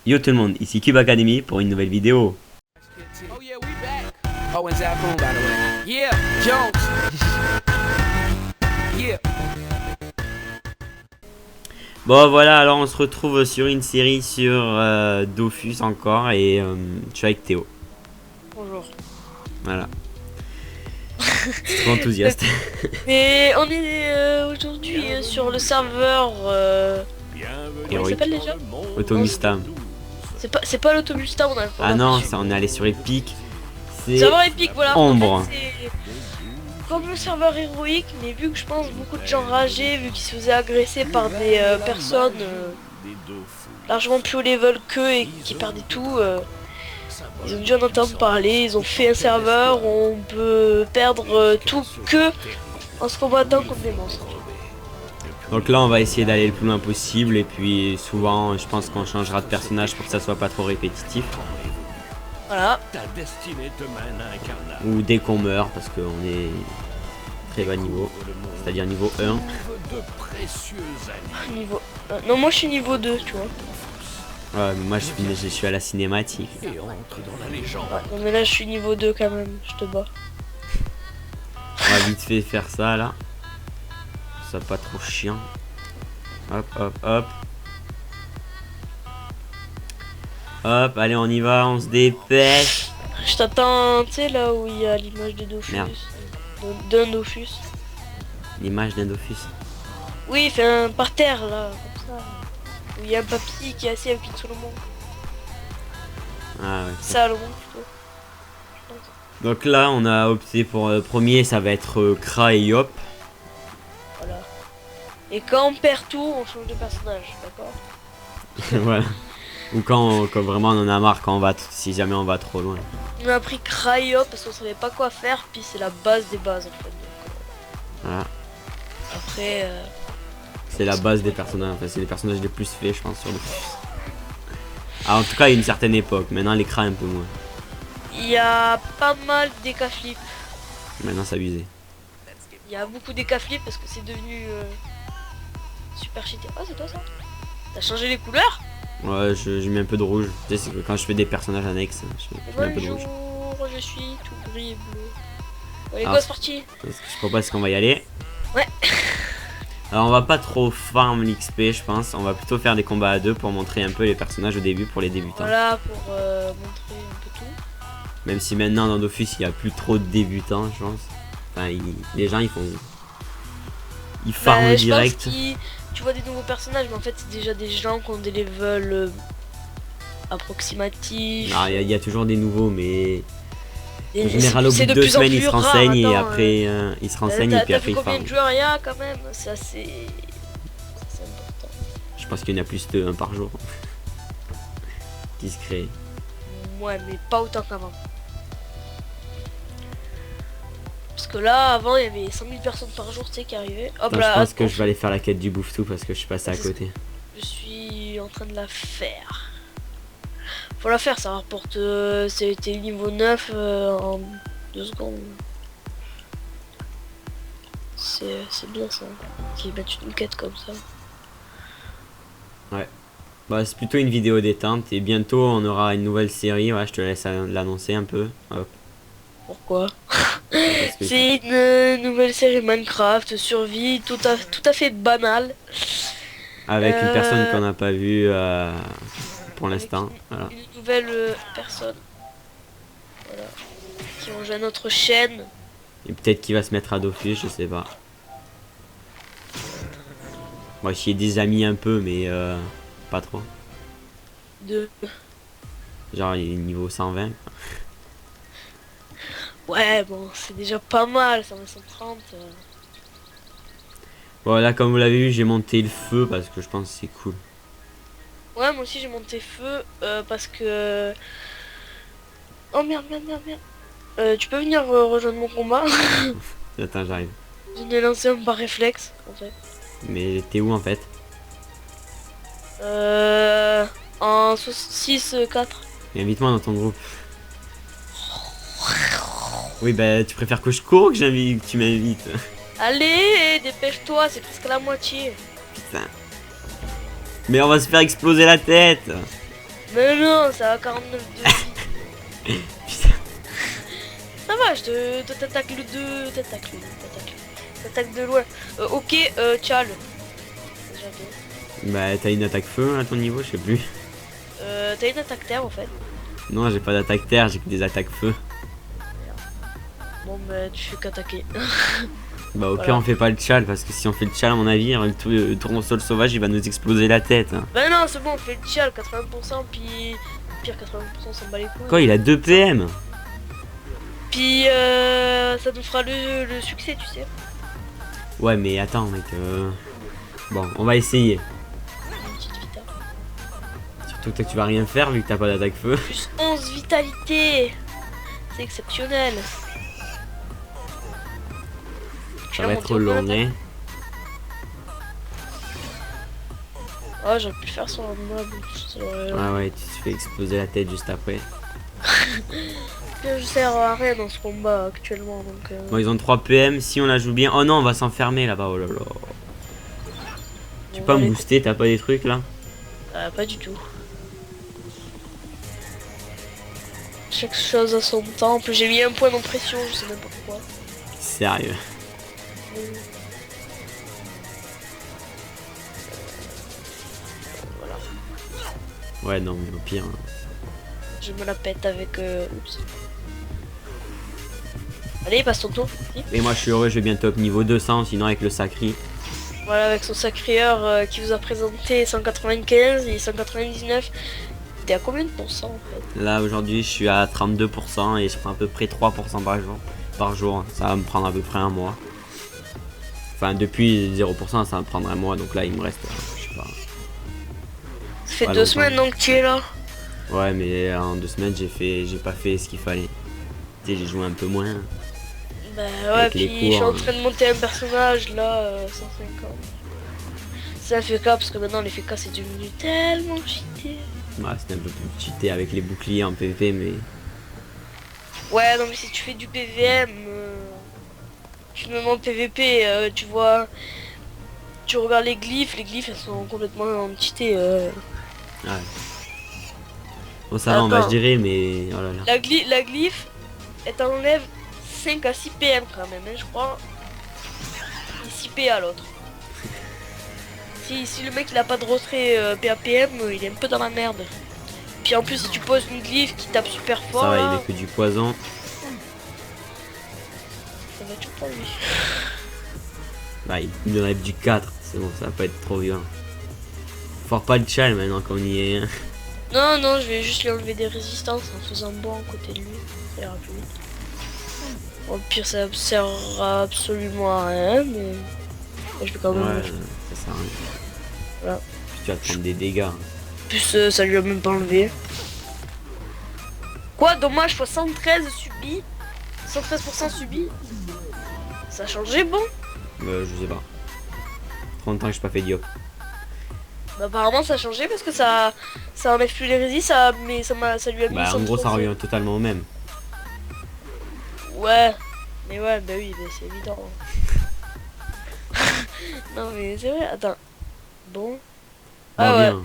Yo tout le monde, ici Cube Academy pour une nouvelle vidéo. Oh yeah, we back. Oh, and Zaphoon, by the way. Yeah, Jones. Yeah. Bon voilà, alors on se retrouve sur une série sur Dofus encore et je suis avec Théo. Bonjour. Voilà. Trop enthousiaste. Mais on est aujourd'hui sur le serveur. Comment il s'appelle déjà? Automustam. C'est pas l'autobus Star, on a. Ah non, ça on est allé sur Epic. C'est Serveur épique, voilà. Ombre. En fait, c'est comme le serveur héroïque, mais vu que je pense beaucoup de gens rageaient, vu qu'ils se faisaient agresser par des personnes largement plus haut level qu'eux et qui perdaient tout. Ils ont dû en entendre parler, ils ont fait un serveur où on peut perdre tout que en se combattant contre des monstres. Donc là on va essayer d'aller le plus loin possible et puis souvent je pense qu'on changera de personnage pour que ça soit pas trop répétitif. Voilà. Ou dès qu'on meurt parce qu'on est très bas niveau, c'est-à-dire niveau 1. Niveau... non, moi je suis niveau 2, tu vois. Ouais, mais moi je suis à la cinématique. Ouais, non mais là je suis niveau 2 quand même, je te bats. On va vite fait faire ça là. Ça pas trop chiant. Hop, hop, hop. Hop, allez on y va, on se dépêche. Je t'attends, tu sais là où il y a l'image de Dofus. Merde. D'un Dofus. L'image d'un Dofus. Oui, fait par terre là, comme ça. Où il y a un papy qui est assis avec une Solomon. Ah ouais. Salomon plutôt. Donc là on a opté pour premier, ça va être Kra et Yop. Voilà. Et quand on perd tout, on change de personnage, d'accord? Voilà. Ou quand vraiment on en a marre, quand on va si jamais on va trop loin. On a pris Cryo parce qu'on savait pas quoi faire, puis c'est la base des bases en fait. Donc, Voilà. après, C'est la base des personnages, enfin, c'est les personnages les plus faits je pense sur le Ah en tout cas à une certaine époque, maintenant les Kra un peu moins. il y a pas mal d'éca flip. Maintenant c'est abusé. Il y a beaucoup d'éca flip parce que c'est devenu super cheaté. Oh, c'est toi ça? T'as changé les couleurs? Ouais, j'ai mis un peu de rouge. Tu sais, c'est que quand je fais des personnages annexes, je mets un peu de rouge. Bonjour, je suis tout gris et bleu. Allez, Ah, go, c'est parti. Ce que je propose qu'on va y aller. Ouais. Alors on va pas trop farm l'XP je pense, on va plutôt faire des combats à deux pour montrer un peu les personnages au début pour les débutants. Voilà, pour montrer un peu tout. Même si maintenant dans Dofus il y a plus trop de débutants je pense. Enfin les gens ils font... Ils farment direct. Tu vois des nouveaux personnages, mais en fait c'est déjà des gens qui ont des levels approximatifs. Alors il y a toujours des nouveaux mais... Et En général au bout de 2 semaines ils se renseignent et après ils se renseignent et puis après ils combien farment. de joueurs il y a quand même? C'est assez important. Je pense qu'il y en a plus de 1 par jour. Qui se crée. Ouais, mais pas autant qu'avant. Parce que là, avant, il y avait 100 000 personnes par jour, tu sais, qui arrivaient. Hop Non, là, je pense que je vais aller faire la quête du bouffe-tout parce que je suis passé à côté. je suis en train de la faire. Faut la faire, ça rapporte... c'était niveau 9 en 2 secondes. C'est bien ça. Qu'ils mettent une quête comme ça. Ouais. Bah c'est plutôt une vidéo détente et bientôt on aura une nouvelle série. Ouais, je te laisse l'annoncer un peu. Hop. Pourquoi? Parce que- C'est une nouvelle série Minecraft, survie, tout à fait banale. Avec une personne qu'on n'a pas vue pour l'instant. Voilà. Une nouvelle personne. Voilà. Qui rejoint notre chaîne. Et peut-être qu'il va se mettre à Dofus, je sais pas. Moi j'ai des amis un peu mais pas trop. De... Genre il est niveau 120. Ouais, bon, c'est déjà pas mal, 130. Voilà, comme vous l'avez vu, j'ai monté le feu parce que je pense que c'est cool. Ouais, moi aussi j'ai monté feu parce que... Oh merde. Tu peux venir rejoindre mon combat? Attends, j'arrive. Je l'ai lancé par réflexe, en fait. Mais t'es où en fait? En 6-4. Et invite-moi dans ton groupe. Oui, bah tu préfères que je cours ou que j'invite, que tu m'invites? Allez, dépêche-toi, c'est presque la moitié. Putain. Mais on va se faire exploser la tête. Mais non, ça a 49 de vie. Putain. Ça va, t'attaque le 2, t'attaque de loin. Ok, Tchal. Déjà bien. Bah t'as une attaque feu à ton niveau, je sais plus. T'as une attaque terre en fait. Non, j'ai pas d'attaque terre, j'ai que des attaques feu. Bon bah tu fais qu'attaquer. Bah au Voilà. pire on fait pas le tchal parce que si on fait le tchal à mon avis le tournesol sauvage il va nous exploser la tête hein. Bah non, c'est bon, on fait le Tchal 80% puis pire 80% s'en bat les couilles. Quoi il a 2 PM? Puis ça nous fera le succès, tu sais. Ouais mais attends mec bon on va essayer. Une petite vita. Surtout que toi tu vas rien faire vu que t'as pas d'attaque feu. Plus 11 vitalité. C'est exceptionnel. Ça va être long hein. Oh, j'aurais pu le faire sur un mob. Ah ouais tu te fais exploser la tête juste après. Je sers à rien dans ce combat actuellement donc. Bon ils ont 3 PM si on la joue bien. Oh non on va s'enfermer là-bas oh là là. Tu peux pas me booster, t'as pas des trucs là? Pas du tout. Chaque chose à son temps. En plus, j'ai mis un point d'impression, je sais même pas pourquoi. Sérieux. Voilà. Ouais non mais au pire. Je me la pète avec. Oups. Allez, passe ton tour. Si. Et moi je suis heureux, je vais bientôt up niveau 200 sinon avec le sacri. Voilà, avec son sacréeur qui vous a présenté 195 et 199. T'es à combien de pourcents en fait? Là aujourd'hui je suis à 32% et je prends à peu près 3% par jour. Ça va me prendre à peu près un mois. Enfin depuis 0% ça va me prendre un mois donc là il me reste je sais pas. Ça fait Pas 2 longtemps. semaines donc que tu es là. Ouais mais en 2 semaines j'ai pas fait ce qu'il fallait. Tu sais j'ai joué un peu moins. Bah ouais, Avec les puis je suis cours, en train de monter un personnage là, 150. C'est un FK parce que maintenant les FK c'est devenu tellement cheaté. Ouais c'était un peu plus cheaté avec les boucliers en PvP mais. Ouais, non mais si tu fais du PVM, tu me en PVP, tu vois, tu regardes les glyphes elles sont complètement cheatées. Ouais. Bon ça va on va Attends. je dirais mais. Oh là là. La glyphe, elle t'enlève 5 à 6 PM quand même, hein, je crois. Et 6 PA l'autre. Si le mec il a pas de retrait PAPM, il est un peu dans la merde. Puis en plus si tu poses une glyphe qui tape super fort, Ça va il là, met que du poison. ça va tout pour lui. Bah il enlève du 4, c'est bon ça va pas être trop violent. Faut pas le chal maintenant qu'on y est. Hein. Non, je vais juste lui enlever des résistances en faisant bon à côté de lui. Ça ira plus vite. Au pire, ça ne servira absolument à rien, mais je vais quand même. Ouais, ça sert à rien. Voilà. Puis tu vas te prendre des dégâts. En plus, ça lui a même pas enlevé. Quoi, dommage, 113 subi 113% subi. Ça a changé, bon. Je sais pas. 30 ans que j'ai pas fait diop. Bah, apparemment, ça a changé parce que ça enlève plus les résis, mais ça lui a mis. Bah en gros ça 113. revient totalement au même. Ouais, mais ouais, bah oui, c'est évident. Non, mais c'est vrai, attends. Bon. Ah ouais. Bien.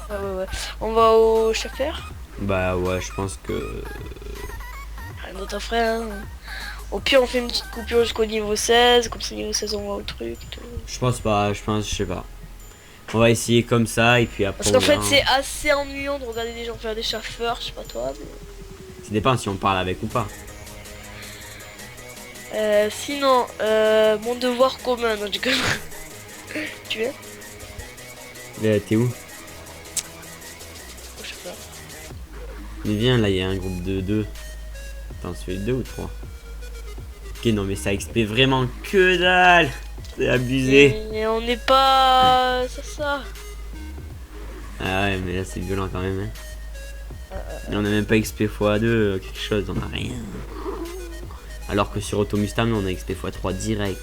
Ouais. On va au chauffeur. Bah ouais je pense que. Rien d'autre à faire. Hein. Au pire, on fait une petite coupure jusqu'au niveau 16. Comme ça, niveau 16, on va au truc. Tout. Je pense pas, je sais pas. On va essayer comme ça et puis après. Parce qu'en on fait, verra. c'est assez ennuyant de regarder des gens faire des chauffeurs. Je sais pas toi. Ça dépend si on parle avec ou pas. Sinon, mon devoir commun. Non, je Tu es T'es où? au chauffeur. Mais viens là, il y a un groupe de 2. Attends, c'est 2 ou 3? Ok, non, mais ça XP vraiment que dalle! C'est abusé! Et on n'est pas. Ça. Ah ouais, mais là c'est violent quand même. Hein. Et on a même pas XP x2, quelque chose, on a rien. Alors que sur Automustam, on a XP x3 direct.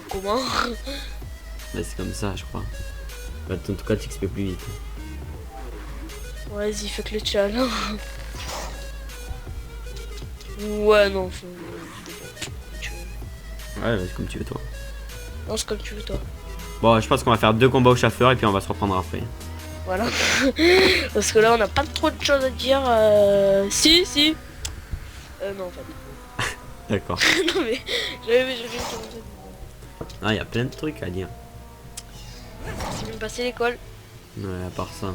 Comment? Bah, c'est comme ça, je crois. Bah, en tout cas, tu XP plus vite. Vas-y, fais que le challenge. Ouais, non, faut. Tu veux. Ouais, vas-y, comme tu veux, toi. Non, c'est comme tu veux, toi. Bon, je pense qu'on va faire 2 combats au chauffeur et puis on va se reprendre après. Voilà. Parce que là, on n'a pas trop de choses à dire. Si, si. Non, en fait. D'accord. Non, mais j'avais une chose. Ah, il y a plein de trucs à dire. C'est bien passé l'école. Ouais, à part ça.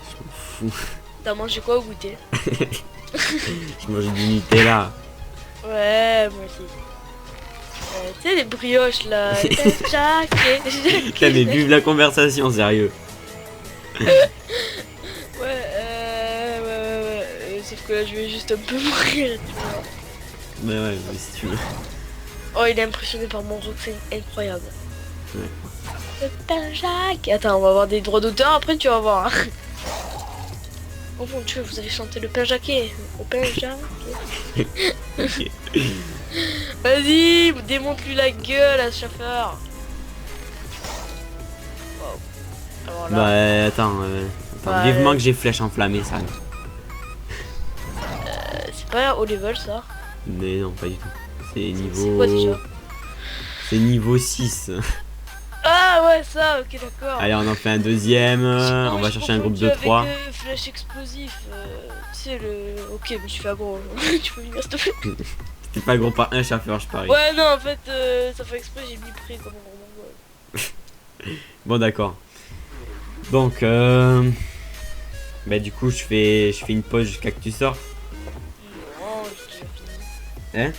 Je m'en fous. T'as mangé quoi au goûter? Je mange du Nutella. Ouais, moi aussi. Tu sais, les brioches là. Putain, mais vive la conversation, sérieux. Ouais, sauf que là, je vais juste un peu mourir, tu vois. Mais ouais, mais si tu veux. Oh, il est impressionné par mon rock, c'est incroyable. Ouais. Le Père Jacques. Attends, on va avoir des droits d'auteur après, tu vas voir. Oh mon Dieu, vous allez chanter le Père Jacquet. Le Père Jacques. Ok. Vas-y, démonte-lui la gueule à ce chauffeur. Wow. Alors là, Bah, attends, Bah, vivement que j'ai flèche enflammée, ça. c'est pas haut level ça. Mais non, pas du tout. C'est C'est quoi déjà? niveau. C'est niveau 6. Ah ouais, ça, ok, d'accord. Allez, on en fait un deuxième. Non, On mais va je chercher un groupe confondu de avec, 3. Flèche explosif. Tu sais, le. Ok, mais je suis aggro. Tu peux venir s'il te plaît? C'était pas gros par un chauffeur, je parie. Ouais, non, en fait, ça fait exprès, j'ai mis près comme un gros mongol. Bon, d'accord. Donc, bah, du coup, je fais une pause jusqu'à que tu sortes. Non, j'ai déjà fini. Hein?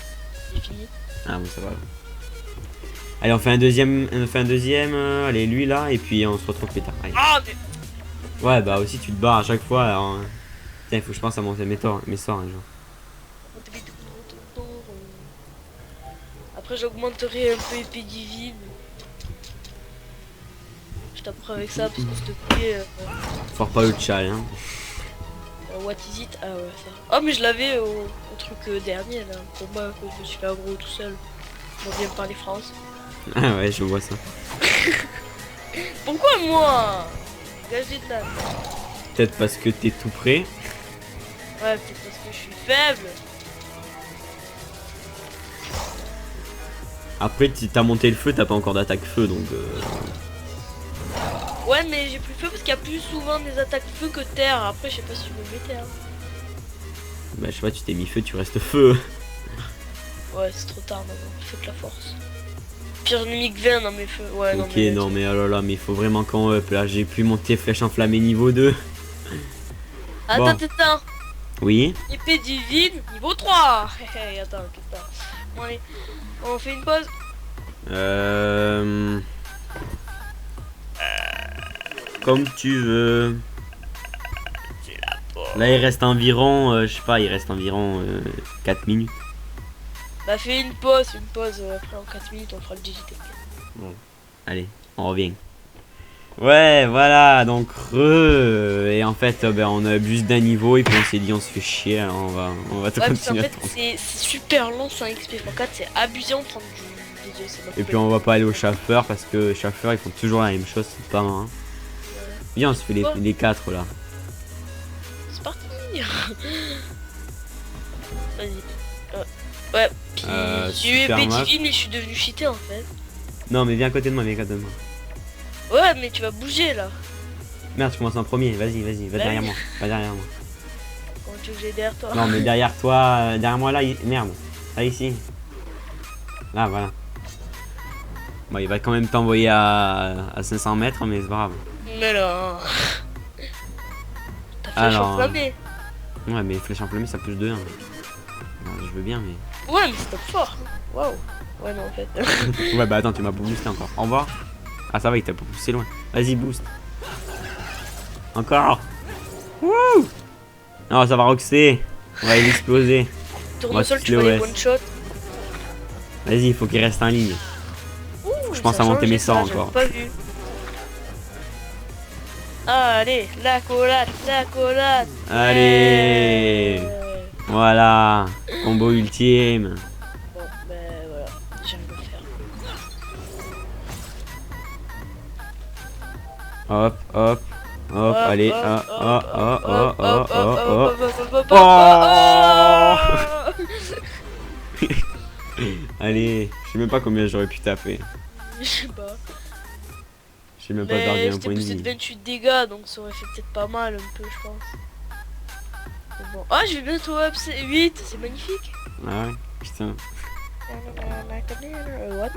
J'ai fini. Ah, bon, ça va. Allez, on fait un deuxième. Allez, lui là, et puis on se retrouve plus tard. Allez. Ah, mais. Ouais, bah aussi, tu te barres à chaque fois. Alors, tiens, il faut que je pense à monter mes sorts, hein, genre. Après, j'augmenterai un peu épée divine. Je taperai avec ça parce que s'il te plaît. Fort pas le chal, hein. What is it? Ah ouais, ça. Oh, mais je l'avais au truc dernier là. Au combat que je me suis fait aggro tout seul. On vient parler France. Ah ouais, je vois ça. Pourquoi moi? Gagé de là. Peut-être parce que t'es tout près. Ouais, peut-être parce que je suis faible. Après, t'as monté le feu, t'as pas encore d'attaque feu, donc. Ouais, mais j'ai plus feu parce qu'il y a plus souvent des attaques feu que terre. Après, je sais pas si vous le mettez. Hein. Bah, je sais pas, tu t'es mis feu, tu restes feu. Ouais, c'est trop tard maintenant. Feu de la force. Pire ennemi que 20 dans mes feux. Ouais, non, Ok, mais. non, mais oh là là, mais il faut vraiment qu'on up. Là, j'ai plus monté flèche enflammée niveau 2. Attends, Bon. attends. Oui. Épée divine, niveau 3. Hé, attends, qu'est-ce que t'as? Bon, allez, on fait une pause. Comme tu veux. Là, il reste environ, je sais pas, il reste environ 4 minutes. Bah, fais une pause, après en 4 minutes, on fera le JJT. Bon, allez, on revient. Ouais, voilà, donc et en fait, ben, on a juste d'un niveau et puis on s'est dit on se fait chier, alors on va tout Ouais, parce qu'en continuer à fait, prendre. c'est super long, c'est un XP4, c'est abusé en 30 vidéos. Et puis on va pas aller au chauffeur parce que chauffeur ils font toujours la même chose, c'est pas marrant. Viens, on se fait les 4 là. C'est parti. Vas-y. Ouais, puis j'ai eu super épée map. divine et je suis devenu cheaté en fait. Non, mais viens à côté de moi, viens à côté de moi. Ouais, mais tu vas bouger là. Merde, tu commences en premier, vas-y, va Bah derrière oui. moi, va derrière moi. Comment tu veux que j'aille derrière toi? Non, mais derrière toi, derrière moi là, merde, là ici. Là, voilà. Bon, il va quand même t'envoyer à 500 mètres, mais c'est pas grave. Mais non. T'as fait Alors, enflammé. Ouais, mais flèche enflammée ça pousse de 1. Je veux bien, mais. Ouais, mais c'est top fort. Waouh. Ouais, non, en fait. Ouais, bah attends, tu m'as pas boosté encore. Au revoir. Ah, ça va, il t'a pas poussé loin. Vas-y, boost. Encore. Wouh. Non, ça va roxer. On va l'exploser. Tournesol, se tu vas les OS. one shot. Vas-y, il faut qu'il reste en ligne. Ouh, Je pense ça à a monter changé, mes sorts ça, j'avais encore. pas vu. Allez, la collade, la collade. Allez. Ouais. Voilà. Combo ultime. Bon, ben voilà, j'aime le faire. Hop, hop. Hop, allez. Ah, ah, ah, ah, ah, ah, ah. Oh. Allez, je sais même pas combien j'aurais pu taper. Je sais pas. J'ai même pas Mais perdu un j'étais point de poussé de vie. 28 dégâts, donc ça aurait fait peut-être pas mal un peu, je pense. Mais bon. Ah, je vais bientôt up 8, c'est magnifique. Ah ouais, putain. What?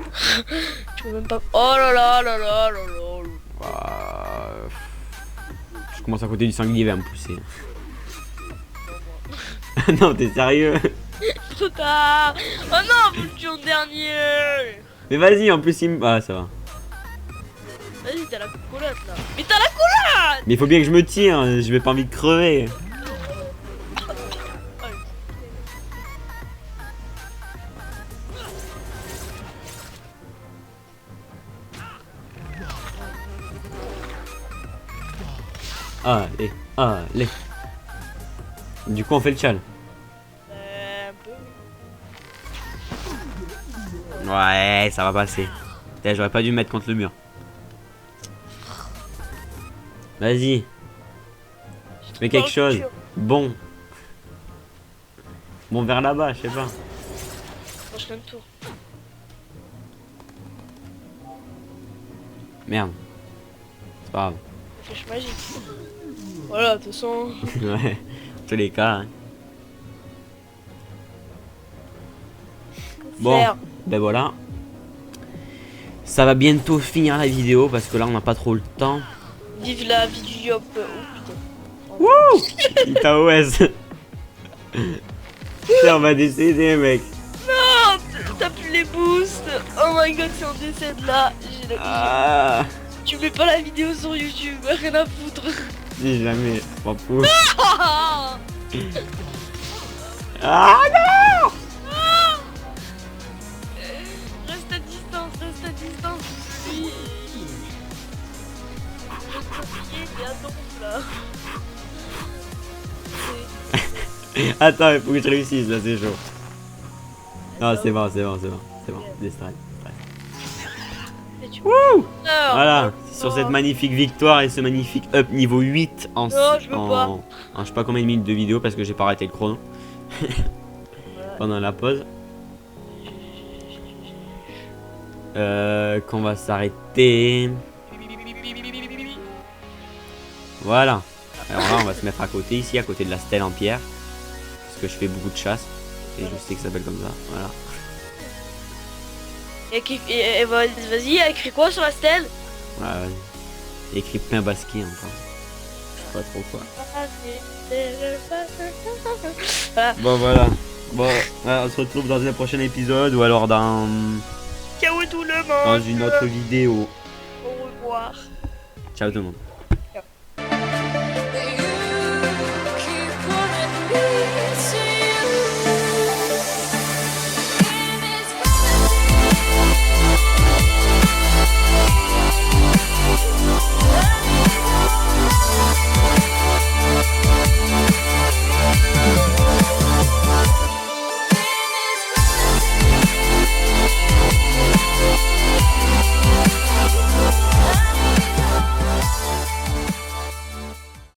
Je peux même pas. Oh là là là là là là. Ouah. Je commence à côté du sanglier, il va me pousser. Non, t'es sérieux? Trop tard. Oh non, vous le tuez en dernier. Mais vas-y, en plus il me... Ah, ça va. Vas-y, t'as la cocotte là. Mais t'as la cocotte. Mais il faut bien que je me tire, je vais pas envie de crever. Allez, allez. Du coup, on fait le chal. Un peu. Ouais, ça va passer. Putain, j'aurais pas dû me mettre contre le mur. Vas-y, fais quelque chose. Bon. Bon, vers là-bas, je sais pas. Je fais un tour. Merde. C'est pas grave. Flèche magique. Voilà, de toute façon. Ouais, en tous les cas. Hein. Bon, Faire. ben voilà. Ça va bientôt finir la vidéo parce que là on n'a pas trop le temps. Vive la vie du Yop. Oh putain. Wouh, ITAOS. Putain, on va décéder, mec. Non, t'as plus les boosts. Oh my god, si on décède là. Ah, Tu mets pas la vidéo sur YouTube, rien à foutre. si jamais, je m'en fous. Ah Ah non. Reste à distance, reste à distance. Oui. T'es à tombe là. Attends, il faut que je réussisse, là c'est chaud. Non, c'est bon, c'est bon, c'est bon. C'est bon, distrait. Wouh. Voilà, sur cette magnifique victoire et ce magnifique up niveau 8 en, Non, je veux pas. en je sais pas combien de minutes de vidéo parce que j'ai pas arrêté le chrono pendant la pause. Qu'on va s'arrêter. Voilà. Alors là, on va se mettre à côté, ici, à côté de la stèle en pierre. Parce que je fais beaucoup de chasse. Et je sais que ça s'appelle comme ça. Voilà. Et vas-y, écrit quoi sur la stèle? Ouais, vas-y. Écrit plein basquet encore. Je sais pas trop quoi. Voilà. Bon, voilà. Bon, on se retrouve dans un prochain épisode ou alors dans Ciao tout le monde. une autre vidéo. Au revoir. Ciao tout le monde. You